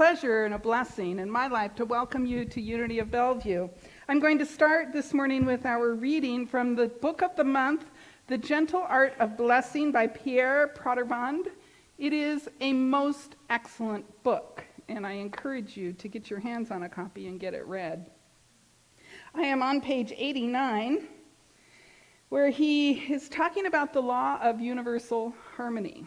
pleasure and a blessing in my life to welcome you to Unity of Bellevue. I'm going to start this morning with our reading from the book of the month, The Gentle Art of Blessing by Pierre Protervand. It is a most excellent book, and I encourage you to get your hands on a copy and get it read. I am on page 89, where he is talking about the law of universal harmony.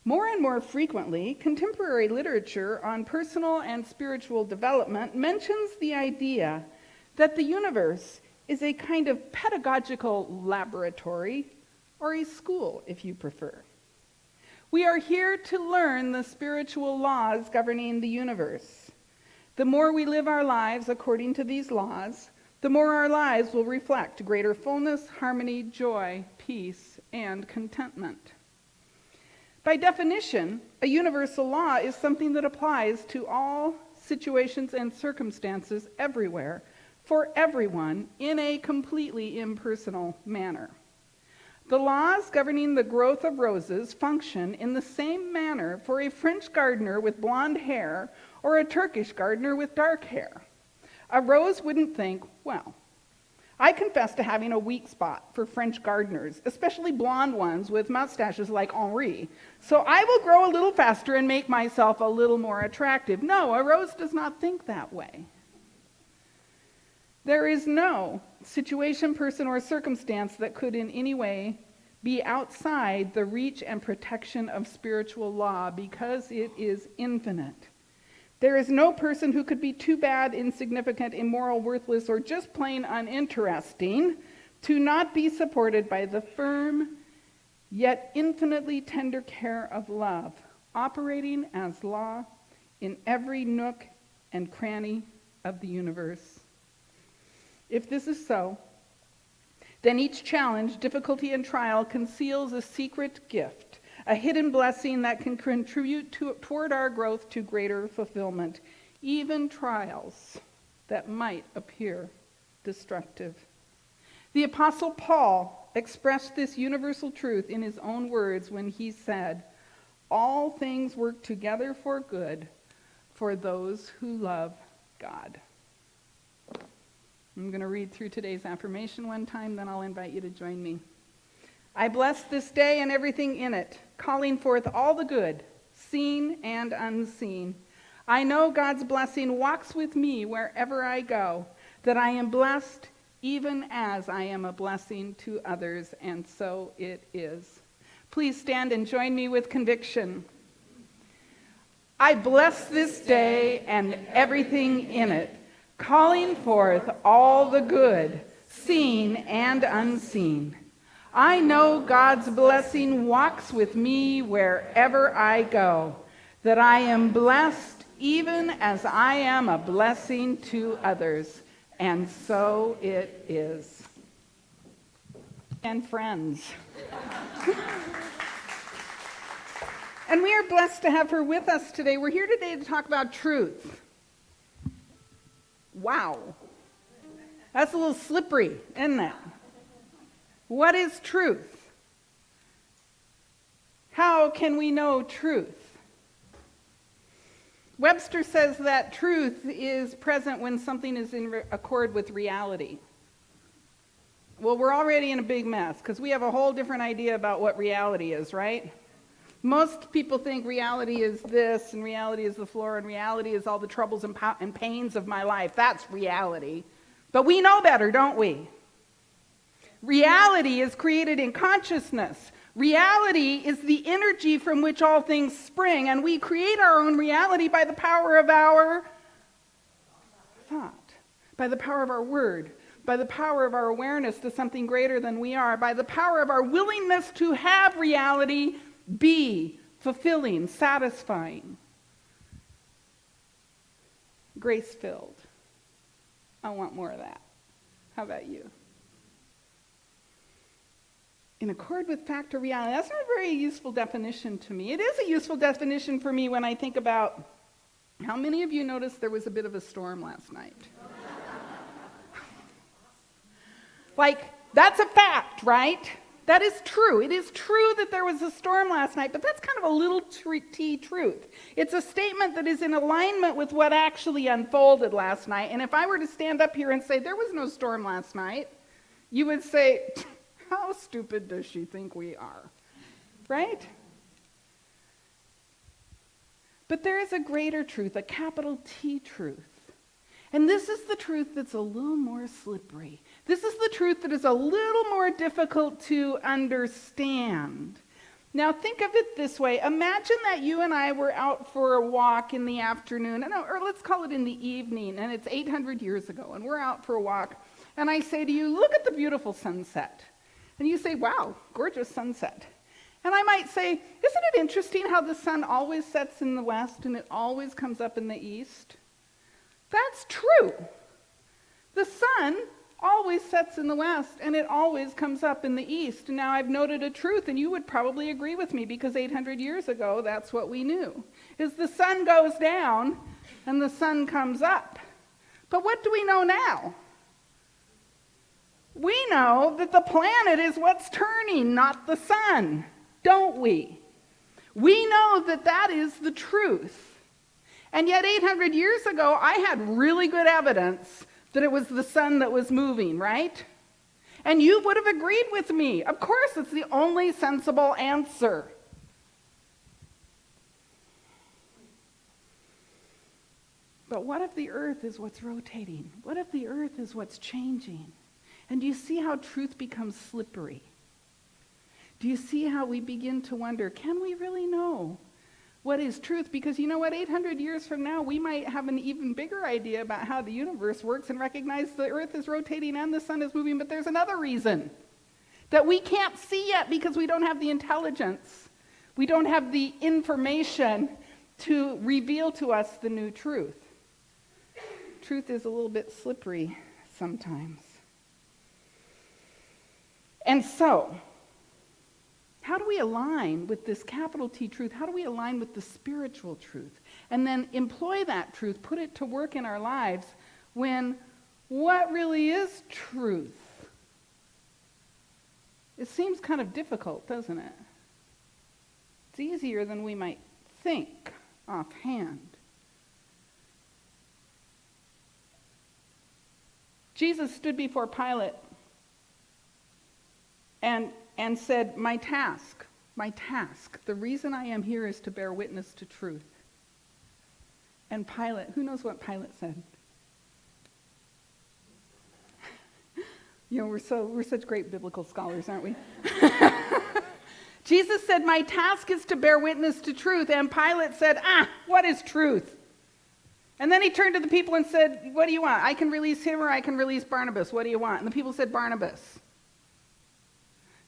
More and more frequently, contemporary literature on personal and spiritual development mentions the idea that the universe is a kind of pedagogical laboratory, or a school, if you prefer. We are here to learn the spiritual laws governing the universe. The more we live our lives according to these laws, the more our lives will reflect greater fullness, harmony, joy, peace, and contentment. By definition, a universal law is something that applies to all situations and circumstances everywhere, for everyone, in a completely impersonal manner. The laws governing the growth of roses function in the same manner for a French gardener with blonde hair or a Turkish gardener with dark hair. A rose wouldn't think, well, I confess to having a weak spot for French gardeners, especially blonde ones with mustaches like Henri. So I will grow a little faster and make myself a little more attractive. No, a rose does not think that way. There is no situation, person, or circumstance that could in any way be outside the reach and protection of spiritual law because it is infinite. There is no person who could be too bad, insignificant, immoral, worthless, or just plain uninteresting to not be supported by the firm yet infinitely tender care of love, operating as law in every nook and cranny of the universe. If this is so, then each challenge, difficulty, and trial conceals a secret gift, a hidden blessing that can contribute toward our growth to greater fulfillment, even trials that might appear destructive. The Apostle Paul expressed this universal truth in his own words when he said, "All things work together for good for those who love God." I'm going to read through today's affirmation one time, then I'll invite you to join me. I bless this day and everything in it, calling forth all the good, seen and unseen. I know God's blessing walks with me wherever I go, that I am blessed even as I am a blessing to others, and so it is. Please stand and join me with conviction. I bless this day and everything in it, calling forth all the good, seen and unseen. I know God's blessing walks with me wherever I go, that I am blessed even as I am a blessing to others, and so it is. And friends. And we are blessed to have her with us today. We're here today to talk about truth. Wow. That's a little slippery, isn't it? What is truth? How can we know truth? Webster says that truth is present when something is in accord with reality. Well, we're already in a big mess because we have a whole different idea about what reality is, right? Most people think reality is this, and reality is the floor, and reality is all the troubles and pains of my life. That's reality. But we know better, don't we? Reality is created in consciousness. Reality is the energy from which all things spring, and we create our own reality by the power of our thought, by the power of our word, by the power of our awareness to something greater than we are, by the power of our willingness to have reality be fulfilling, satisfying, grace-filled. I want more of that. How about you? In accord with fact or reality. That's not a very useful definition to me. It is a useful definition for me when I think about how many of you noticed there was a bit of a storm last night? Like, that's a fact, right? That is true. It is true that there was a storm last night, but that's kind of a little t truth. It's a statement that is in alignment with what actually unfolded last night. And if I were to stand up here and say there was no storm last night, you would say, how stupid does she think we are? Right? But there is a greater truth, a capital T truth. And this is the truth that's a little more slippery. This is the truth that is a little more difficult to understand. Now think of it this way. Imagine that you and I were out for a walk in the afternoon, or let's call it in the evening, and it's 800 years ago, and we're out for a walk, and I say to you, look at the beautiful sunset. And you say, wow, gorgeous sunset. And I might say, isn't it interesting how the sun always sets in the west and it always comes up in the east? That's true. The sun always sets in the west and it always comes up in the east. Now I've noted a truth, and you would probably agree with me because 800 years ago that's what we knew, is the sun goes down and the sun comes up. But what do we know now? We know that the planet is what's turning, not the sun, don't we? We know that that is the truth. And yet 800 years ago, I had really good evidence that it was the sun that was moving, right? And you would have agreed with me. Of course, it's the only sensible answer. But what if the earth is what's rotating? What if the earth is what's changing? And do you see how truth becomes slippery? Do you see how we begin to wonder, can we really know what is truth? Because you know what, 800 years from now, we might have an even bigger idea about how the universe works and recognize the earth is rotating and the sun is moving, but there's another reason that we can't see yet because we don't have the intelligence. We don't have the information to reveal to us the new truth. Truth is a little bit slippery sometimes. And so, how do we align with this capital T truth? How do we align with the spiritual truth? And then employ that truth, put it to work in our lives when what really is truth? It seems kind of difficult, doesn't it? It's easier than we might think offhand. Jesus stood before Pilate and said, my task, the reason I am here is to bear witness to truth. And Pilate, who knows what Pilate said? You know, we're such great biblical scholars, aren't we? Jesus said, my task is to bear witness to truth. And Pilate said, what is truth? And then he turned to the people and said, what do you want? I can release him or I can release Barnabas. What do you want? And the people said, Barnabas.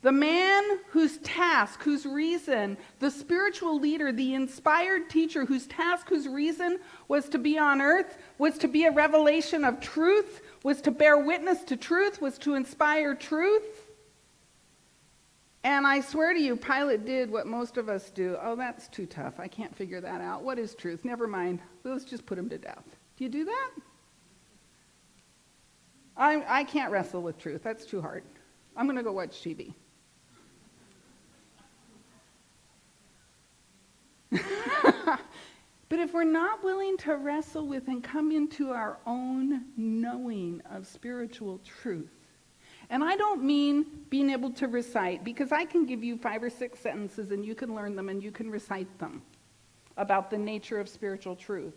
The man whose task, whose reason, the spiritual leader, the inspired teacher whose task, whose reason was to be on earth, was to be a revelation of truth, was to bear witness to truth, was to inspire truth. And I swear to you, Pilate did what most of us do. Oh, that's too tough. I can't figure that out. What is truth? Never mind. Let's just put him to death. Do you do that? I can't wrestle with truth. That's too hard. I'm going to go watch TV. But if we're not willing to wrestle with and come into our own knowing of spiritual truth, and I don't mean being able to recite, because I can give you 5 or 6 sentences and you can learn them and you can recite them about the nature of spiritual truth.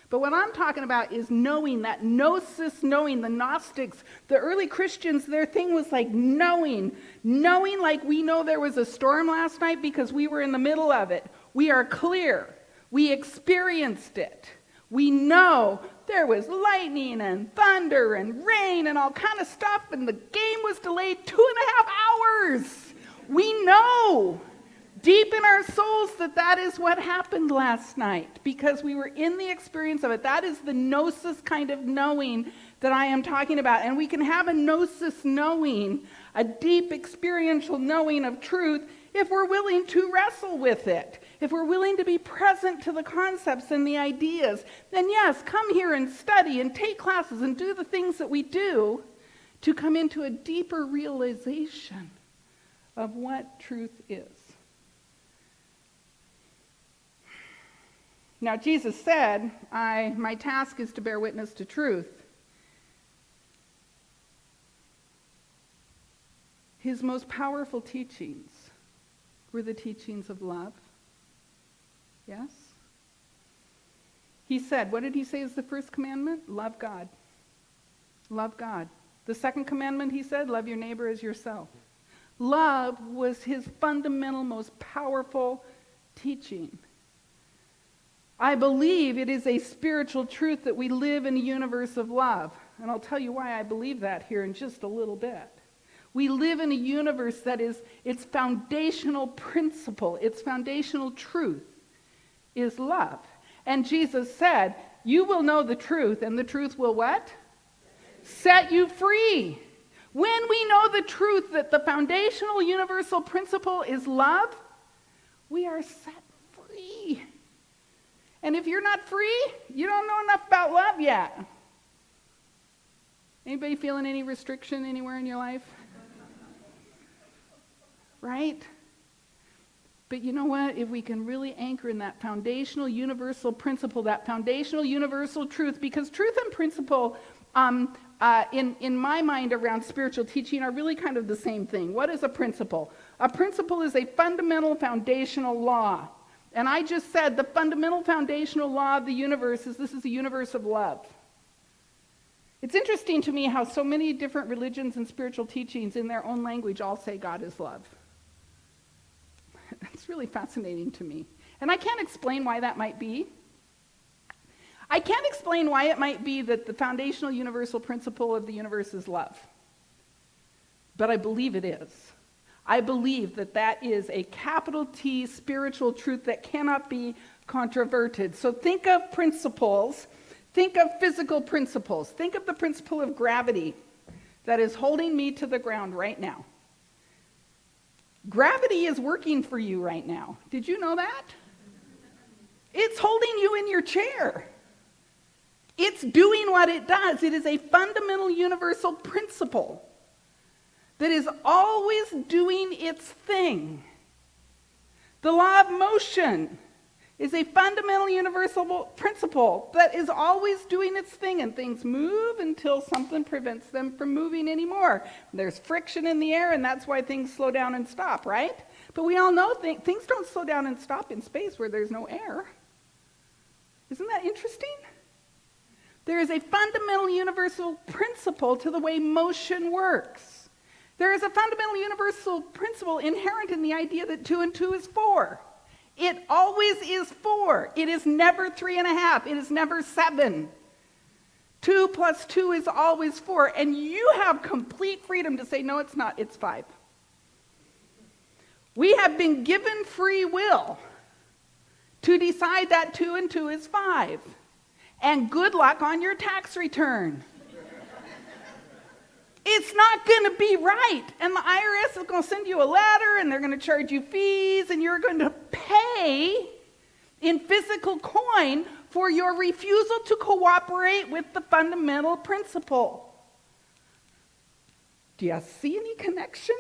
But what I'm talking about is knowing, that gnosis knowing. The Gnostics, the early Christians, their thing was like knowing like we know there was a storm last night because we were in the middle of it. We are clear. We experienced it. We know there was lightning and thunder and rain and all kind of stuff, and the game was delayed 2.5 hours. We know deep in our souls that is what happened last night because we were in the experience of it. That is the gnosis kind of knowing that I am talking about. And we can have a gnosis knowing, a deep experiential knowing of truth, if we're willing to wrestle with it, if we're willing to be present to the concepts and the ideas. Then yes, come here and study and take classes and do the things that we do to come into a deeper realization of what truth is. Now, Jesus said, my task is to bear witness to truth. His most powerful teachings were the teachings of love. Yes? He said, what did he say is the first commandment? Love God. Love God. The second commandment, he said, love your neighbor as yourself. Love was his fundamental, most powerful teaching. I believe it is a spiritual truth that we live in a universe of love. And I'll tell you why I believe that here in just a little bit. We live in a universe that is, its foundational principle, its foundational truth is love. And Jesus said, you will know the truth, and the truth will what? Set you free. When we know the truth that the foundational universal principle is love, we are set free. And if you're not free, you don't know enough about love yet. Anybody feeling any restriction anywhere in your life? Right? But you know what? If we can really anchor in that foundational universal principle, that foundational universal truth, because truth and principle, in my mind around spiritual teaching, are really kind of the same thing. What is a principle? A principle is a fundamental foundational law. And I just said the fundamental foundational law of the universe is this is a universe of love. It's interesting to me how so many different religions and spiritual teachings in their own language all say God is love. That's really fascinating to me. And I can't explain why that might be. I can't explain why it might be that the foundational universal principle of the universe is love. But I believe it is. I believe that that is a capital T spiritual truth that cannot be controverted. So think of principles. Think of physical principles. Think of the principle of gravity that is holding me to the ground right now. Gravity is working for you right now. Did you know that? It's holding you in your chair. It's doing what it does. It is a fundamental universal principle that is always doing its thing. The law of motion is a fundamental universal principle that is always doing its thing, and things move until something prevents them from moving anymore. There's friction in the air, and that's why things slow down and stop, right? But we all know things don't slow down and stop in space where there's no air. Isn't that interesting? There is a fundamental universal principle to the way motion works. There is a fundamental universal principle inherent in the idea that 2 and 2 is 4. It always is 4. It is never 3.5. It is never 7. 2 plus 2 is always 4. And you have complete freedom to say, no, it's not, it's 5. We have been given free will to decide that 2 and 2 is 5. And good luck on your tax return. It's not going to be right. And the IRS is going to send you a letter, and they're going to charge you fees, and you're going to pay in physical coin for your refusal to cooperate with the fundamental principle. Do you see any connection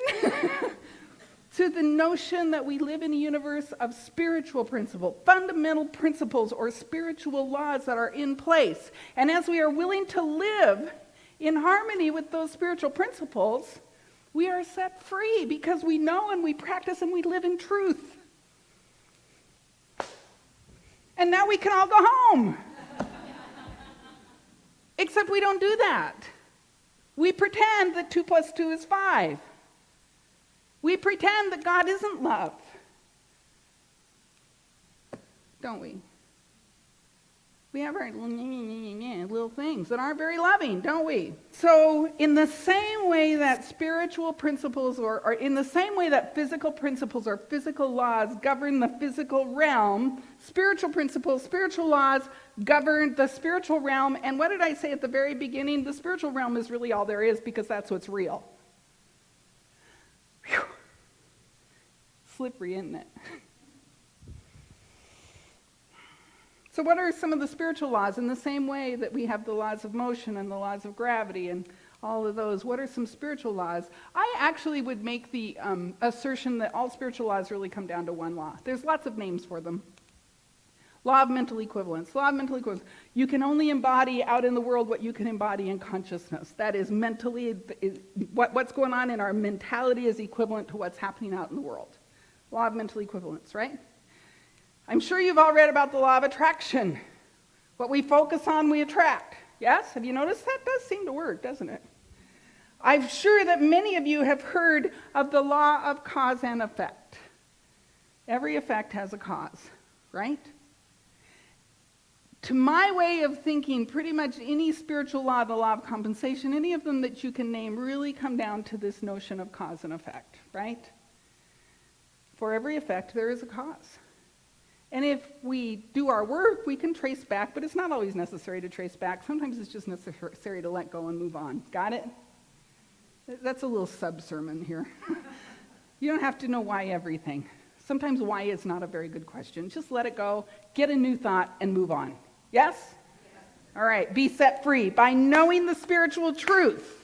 to the notion that we live in a universe of spiritual principle, fundamental principles or spiritual laws that are in place? And as we are willing to live in harmony with those spiritual principles, we are set free because we know and we practice and we live in truth. And now we can all go home. Except we don't do that. We pretend that 2 plus 2 is 5. We pretend that God isn't love. Don't we? We have our little things that aren't very loving, don't we? So in the same way that spiritual principles or in the same way that physical principles or physical laws govern the physical realm, spiritual principles, spiritual laws govern the spiritual realm. And what did I say at the very beginning? The spiritual realm is really all there is because that's what's real. Whew. Slippery, isn't it? So what are some of the spiritual laws? In the same way that we have the laws of motion and the laws of gravity and all of those. What are some spiritual laws? I actually would make the assertion that all spiritual laws really come down to one law. There's lots of names for them. Law of mental equivalence. Law of mental equivalence. You can only embody out in the world what you can embody in consciousness. That is mentally, what's going on in our mentality is equivalent to what's happening out in the world. Law of mental equivalence, right? I'm sure you've all read about the law of attraction. What we focus on, we attract. Yes? Have you noticed that? Does seem to work, doesn't it? I'm sure that many of you have heard of the law of cause and effect. Every effect has a cause, right? To my way of thinking, pretty much any spiritual law, the law of compensation, any of them that you can name really come down to this notion of cause and effect, right? For every effect, there is a cause. And if we do our work, we can trace back, but it's not always necessary to trace back. Sometimes it's just necessary to let go and move on. Got it? That's a little sub-sermon here. You don't have to know why everything. Sometimes why is not a very good question. Just let it go, get a new thought, and move on. Yes? Yes. All right, be set free by knowing the spiritual truth.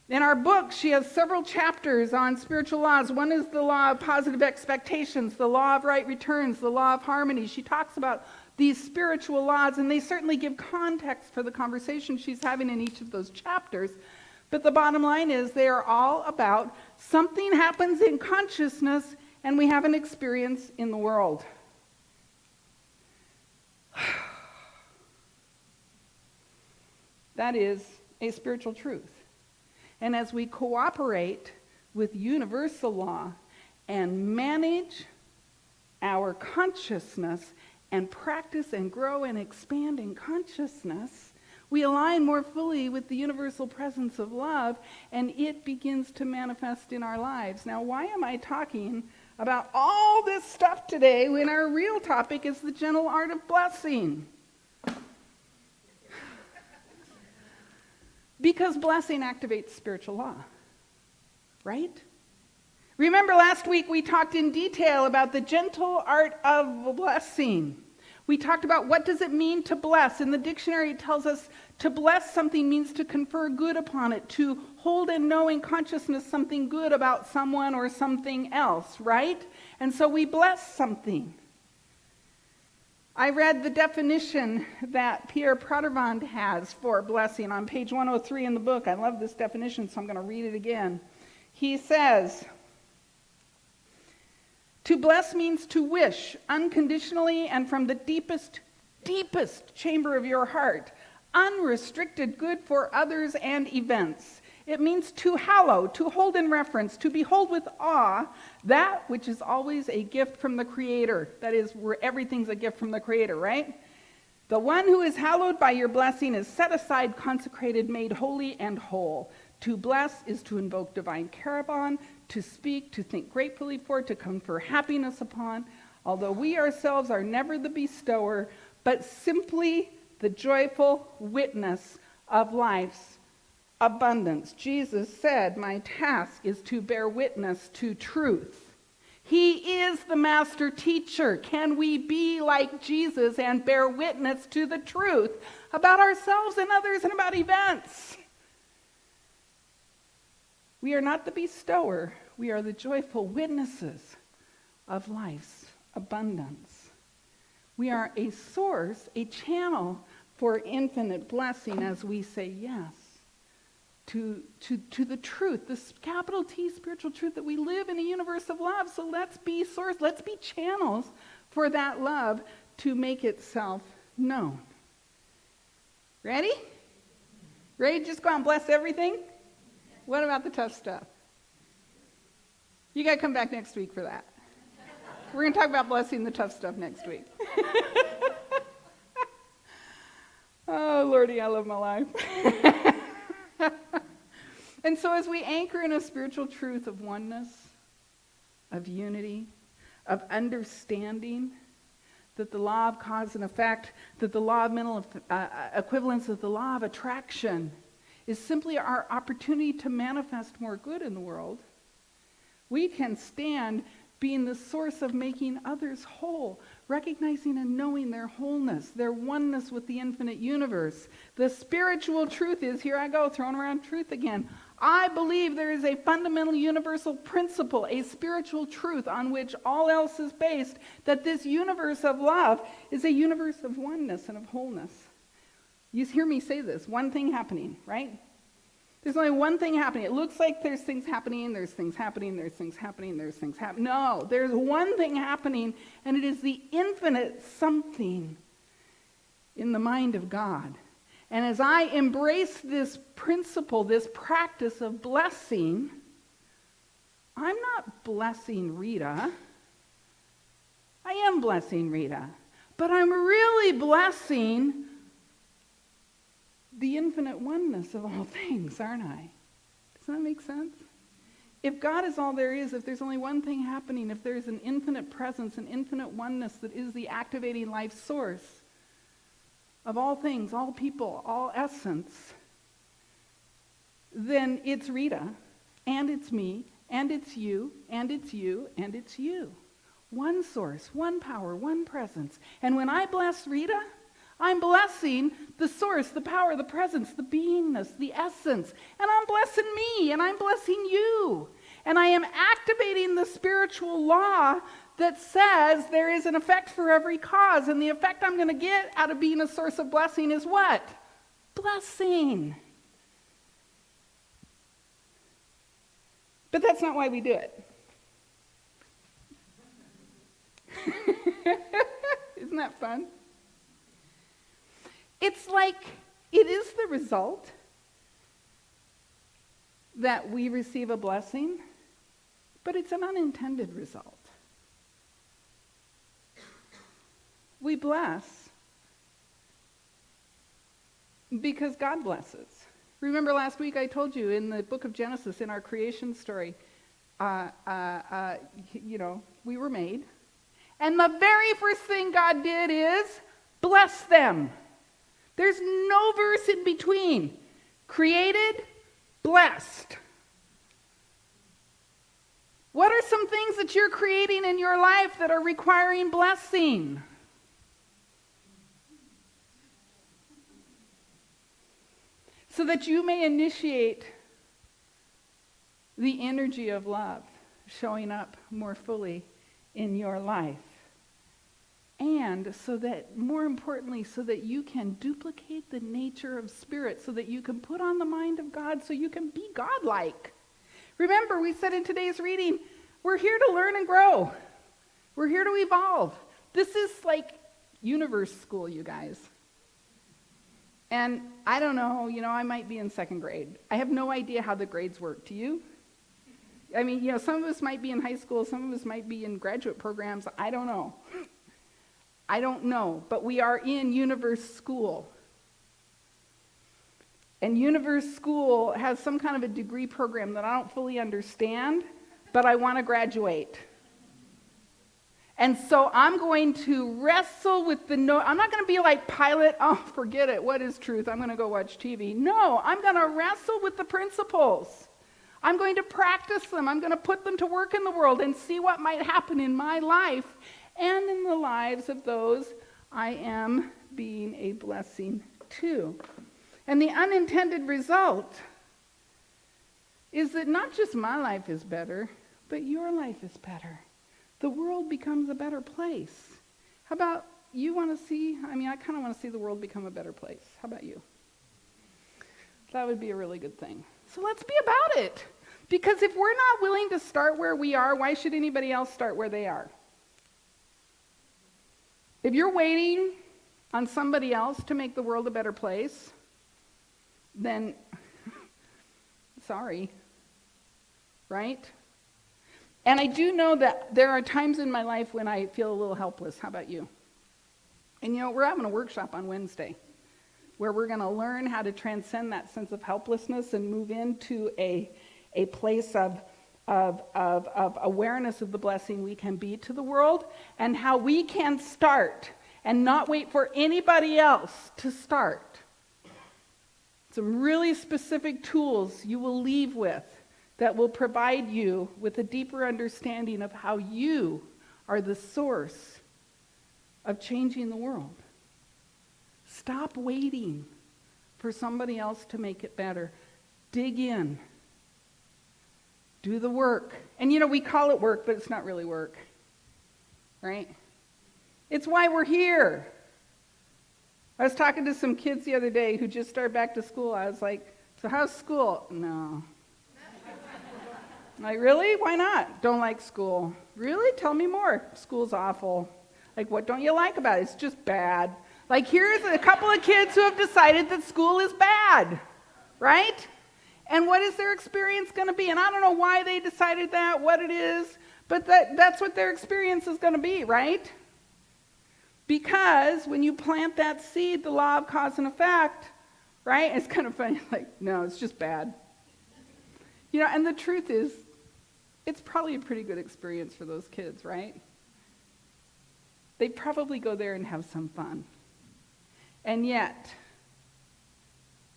In our book, she has several chapters on spiritual laws. One is the law of positive expectations, the law of right returns, the law of harmony. She talks about these spiritual laws, and they certainly give context for the conversation she's having in each of those chapters. But the bottom line is they are all about something happens in consciousness, and we have an experience in the world. That is a spiritual truth. And as we cooperate with universal law and manage our consciousness and practice and grow and expand in consciousness, we align more fully with the universal presence of love, and it begins to manifest in our lives. Now, why am I talking about all this stuff today when our real topic is the gentle art of blessing? Because blessing activates spiritual law, right? Remember last week we talked in detail about the gentle art of blessing. We talked about what does it mean to bless. In the dictionary it tells us to bless something means to confer good upon it, to hold and know in consciousness something good about someone or something else, right? And so we bless something. I read the definition that Pierre Protervand has for blessing on page 103 in the book. I love this definition, so I'm going to read it again. He says, to bless means to wish unconditionally and from the deepest chamber of your heart, unrestricted good for others and events. It means to hallow, to hold in reverence, to behold with awe that which is always a gift from the Creator. That is, where everything's a gift from the Creator, right? The one who is hallowed by your blessing is set aside, consecrated, made holy and whole. To bless is to invoke divine care upon, to speak, to think gratefully for, to confer happiness upon, although we ourselves are never the bestower, but simply the joyful witness of life's abundance. Jesus said, my task is to bear witness to truth. He is the master teacher. Can we be like Jesus and bear witness to the truth about ourselves and others and about events? We are not the bestower. We are the joyful witnesses of life's abundance. We are a source, a channel for infinite blessing as we say yes to the truth, this capital T spiritual truth that we live in a universe of love. So let's be source, let's be channels for that love to make itself known. Ready? Ready to just go out and bless everything? What about the tough stuff? You got to come back next week for that. We're going to talk about blessing the tough stuff next week. Oh, Lordy, I love my life. And so as we anchor in a spiritual truth of oneness, of unity, of understanding that the law of cause and effect, that the law of mental equivalence, that the law of attraction is simply our opportunity to manifest more good in the world, we can stand being the source of making others whole, recognizing and knowing their wholeness, their oneness with the infinite universe. The spiritual truth is, here I go, throwing around truth again. I believe there is a fundamental universal principle, a spiritual truth on which all else is based, that this universe of love is a universe of oneness and of wholeness. You hear me say this, one thing happening, right? There's only one thing happening. It looks like there's things happening, there's things happening, there's things happening, there's things happening. No, there's one thing happening, and it is the infinite something in the mind of God. And as I embrace this principle, this practice of blessing, I'm not blessing Rita. I am blessing Rita. But I'm really blessing the infinite oneness of all things, aren't I? Does that make sense? If God is all there is, if there's only one thing happening, if there's an infinite presence, an infinite oneness that is the activating life source of all things, all people, all essence, then it's Rita, and it's me, and it's you, and it's you, and it's you. One source, one power, one presence. And when I bless Rita, I'm blessing the source, the power, the presence, the beingness, the essence. And I'm blessing me, and I'm blessing you. And I am activating the spiritual law that says there is an effect for every cause. And the effect I'm going to get out of being a source of blessing is what? Blessing. But that's not why we do it. Isn't that fun? It's like it is the result that we receive a blessing, but it's an unintended result. We bless because God blesses. Remember last week I told you in the book of Genesis, in our creation story, we were made. And the very first thing God did is bless them. There's no verse in between. Created, blessed. What are some things that you're creating in your life that are requiring blessing? So that you may initiate the energy of love showing up more fully in your life. And so that, more importantly, so that you can duplicate the nature of spirit, so that you can put on the mind of God, so you can be godlike. Remember, we said in today's reading, we're here to learn and grow. We're here to evolve. This is like universe school, you guys. And I don't know, I might be in second grade. I have no idea how the grades work. Do you? I mean, some of us might be in high school, some of us might be in graduate programs. I don't know. But we are in universe school. And universe school has some kind of a degree program that I don't fully understand, but I want to graduate. And so I'm going to wrestle with I'm not going to be like Pilate, oh, forget it, what is truth? I'm going to go watch TV. No, I'm going to wrestle with the principles. I'm going to practice them. I'm going to put them to work in the world and see what might happen in my life and in the lives of those I am being a blessing to. And the unintended result is that not just my life is better, but your life is better. The world becomes a better place. How about you want to see, I kind of want to see the world become a better place. How about you? That would be a really good thing. So let's be about it. Because if we're not willing to start where we are, why should anybody else start where they are? If you're waiting on somebody else to make the world a better place, then sorry, right? And I do know that there are times in my life when I feel a little helpless. How about you? And we're having a workshop on Wednesday where we're going to learn how to transcend that sense of helplessness and move into a place of awareness of the blessing we can be to the world and how we can start and not wait for anybody else to start. Some really specific tools you will leave with that will provide you with a deeper understanding of how you are the source of changing the world. Stop waiting for somebody else to make it better. Dig in. Do the work. And we call it work, but it's not really work. Right? It's why we're here. I was talking to some kids the other day who just started back to school. I was like, so how's school? No. Like, really? Why not? Don't like school. Really? Tell me more. School's awful. Like, what don't you like about it? It's just bad. Like, here's a couple of kids who have decided that school is bad. Right? And what is their experience going to be? And I don't know why they decided that, what it is, but that's what their experience is going to be, right? Because when you plant that seed, the law of cause and effect, right? It's kind of funny, like, no, it's just bad. And the truth is, it's probably a pretty good experience for those kids, right? They probably go there and have some fun. And yet,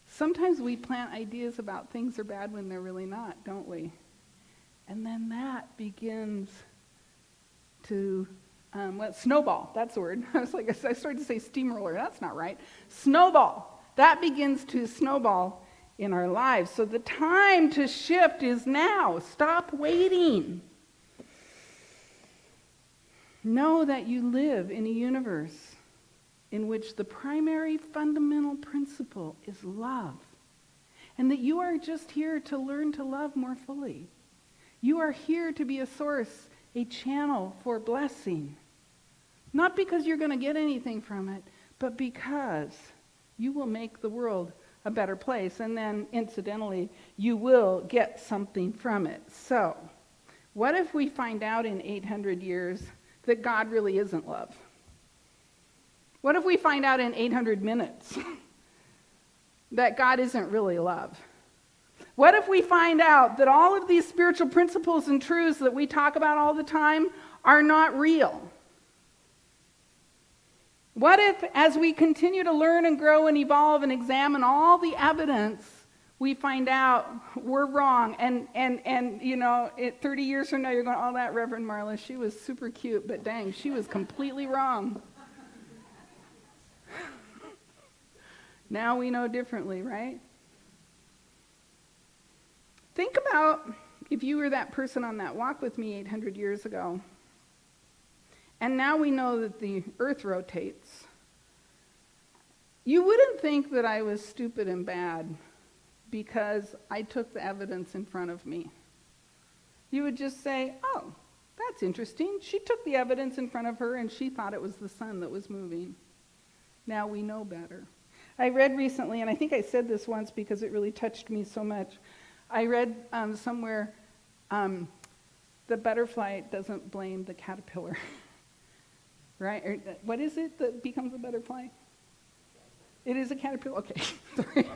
sometimes we plant ideas about things are bad when they're really not, don't we? And then that begins to, snowball, that's the word. I started to say steamroller, that's not right. Snowball, that begins to snowball in our lives. So the time to shift is now. Stop waiting. Know that you live in a universe in which the primary fundamental principle is love, and that you are just here to learn to love more fully. You are here to be a source, a channel for blessing. Not because you're going to get anything from it, but because you will make the world a better place, and then incidentally, you will get something from it. So, what if we find out in 800 years that God really isn't love? What if we find out in 800 minutes that God isn't really love? What if we find out that all of these spiritual principles and truths that we talk about all the time are not real? What if, as we continue to learn and grow and evolve and examine all the evidence, we find out we're wrong, and 30 years from now you're going, oh, that Reverend Marla, she was super cute, but dang, she was completely wrong. Now we know differently, right? Think about if you were that person on that walk with me 800 years ago. And now we know that the earth rotates. You wouldn't think that I was stupid and bad because I took the evidence in front of me. You would just say, oh, that's interesting. She took the evidence in front of her and she thought it was the sun that was moving. Now we know better. I read recently, and I think I said this once because it really touched me so much. I read somewhere the butterfly doesn't blame the caterpillar. Right? Or, what is it that becomes a butterfly? It is a caterpillar? Okay, sorry.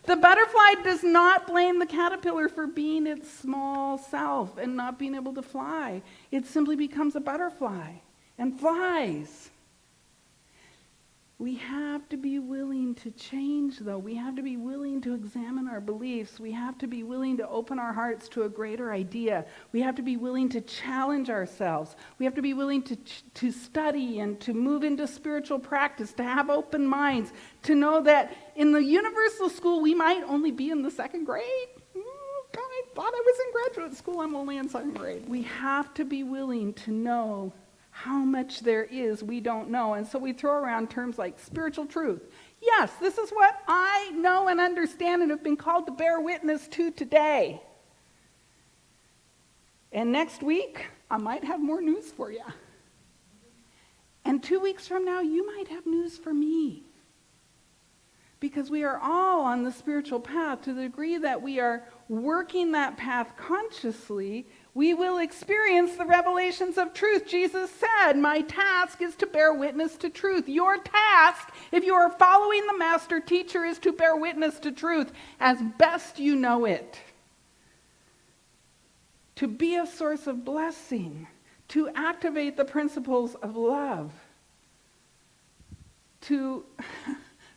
The butterfly does not blame the caterpillar for being its small self and not being able to fly. It simply becomes a butterfly and flies. We have to be willing to change, though. We have to be willing to examine our beliefs. We have to be willing to open our hearts to a greater idea. We have to be willing to challenge ourselves. We have to be willing to study and to move into spiritual practice, to have open minds, to know that in the universal school, we might only be in the second grade. God, I thought I was in graduate school. I'm only in second grade. We have to be willing to know how much there is we don't know. And so we throw around terms like spiritual truth. Yes, this is what I know and understand and have been called to bear witness to today. And next week, I might have more news for you. And 2 weeks from now, you might have news for me. Because we are all on the spiritual path. To the degree that we are working that path consciously, we will experience the revelations of truth. Jesus said, my task is to bear witness to truth. Your task, if you are following the master teacher, is to bear witness to truth as best you know it. To be a source of blessing. To activate the principles of love. To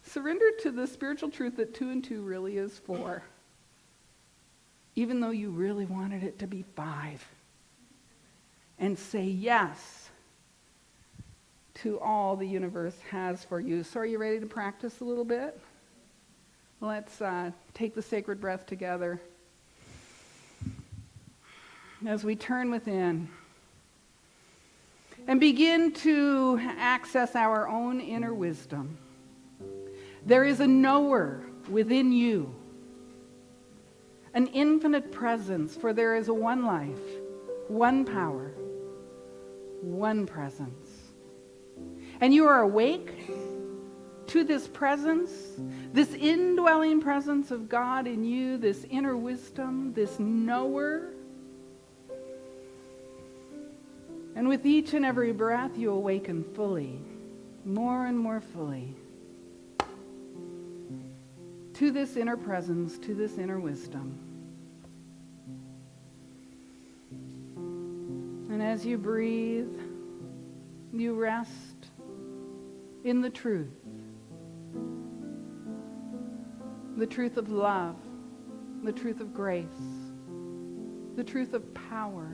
surrender to the spiritual truth that 2 and 2 really is 4. even though you really wanted it to be 5. And say yes to all the universe has for you. So are you ready to practice a little bit? Let's take the sacred breath together. As we turn within and begin to access our own inner wisdom, there is a knower within you, an infinite presence, for there is a one life, one power, one presence. And you are awake to this presence, this indwelling presence of God in you, this inner wisdom, this knower. And with each and every breath, you awaken fully, more and more fully, to this inner presence, to this inner wisdom. And as you breathe, you rest in the truth of love, the truth of grace, the truth of power.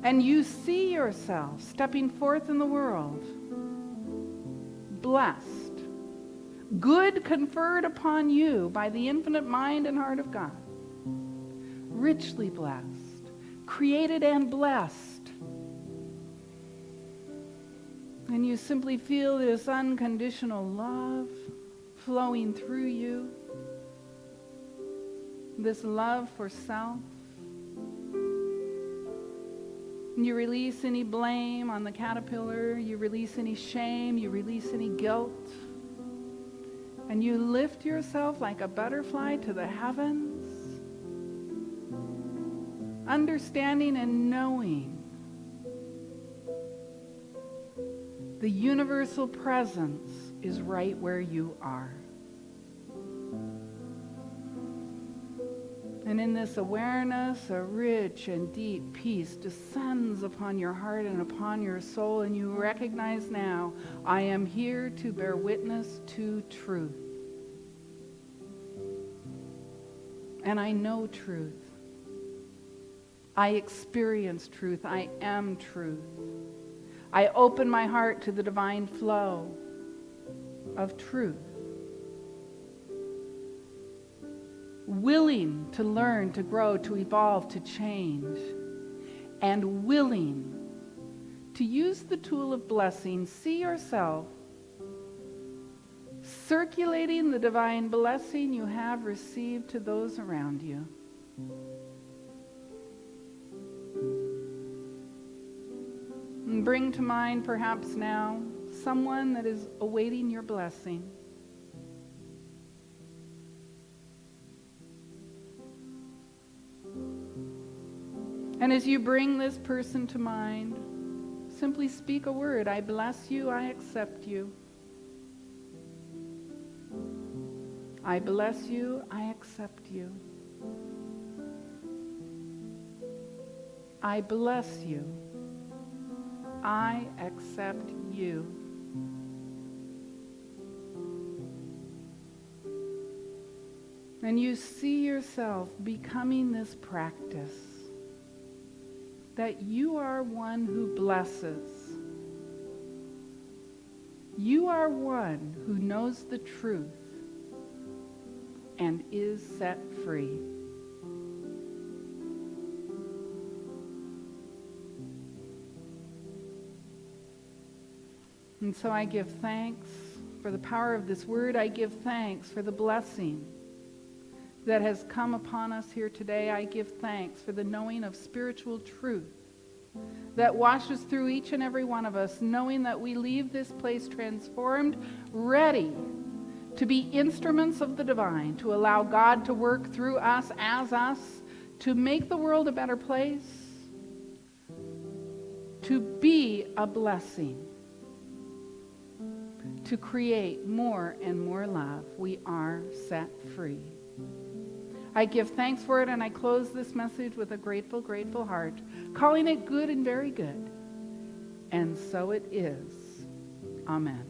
And you see yourself stepping forth in the world, blessed, good conferred upon you by the infinite mind and heart of God, richly blessed, created and blessed. And you simply feel this unconditional love flowing through you, this love for self. And you release any blame on the caterpillar, you release any shame, you release any guilt, and you lift yourself like a butterfly to the heavens, understanding and knowing the universal presence is right where you are. And in this awareness, a rich and deep peace descends upon your heart and upon your soul, and you recognize now, I am here to bear witness to truth. And I know truth. I experience truth. I am truth. I open my heart to the divine flow of truth, willing to learn, to grow, to evolve, to change, and willing to use the tool of blessing. See yourself circulating the divine blessing you have received to those around you. And bring to mind perhaps now someone that is awaiting your blessing. And as you bring this person to mind, simply speak a word. I bless you, I accept you. I bless you, I accept you. I bless you. I accept you. And you see yourself becoming this practice, that you are one who blesses. You are one who knows the truth and is set free. And so I give thanks for the power of this word. I give thanks for the blessing that has come upon us here today. I give thanks for the knowing of spiritual truth that washes through each and every one of us, knowing that we leave this place transformed, ready to be instruments of the divine, to allow God to work through us, as us, to make the world a better place, to be a blessing, to create more and more love. We are set free. I give thanks for it, and I close this message with a grateful, grateful heart, calling it good and very good. And so it is. Amen.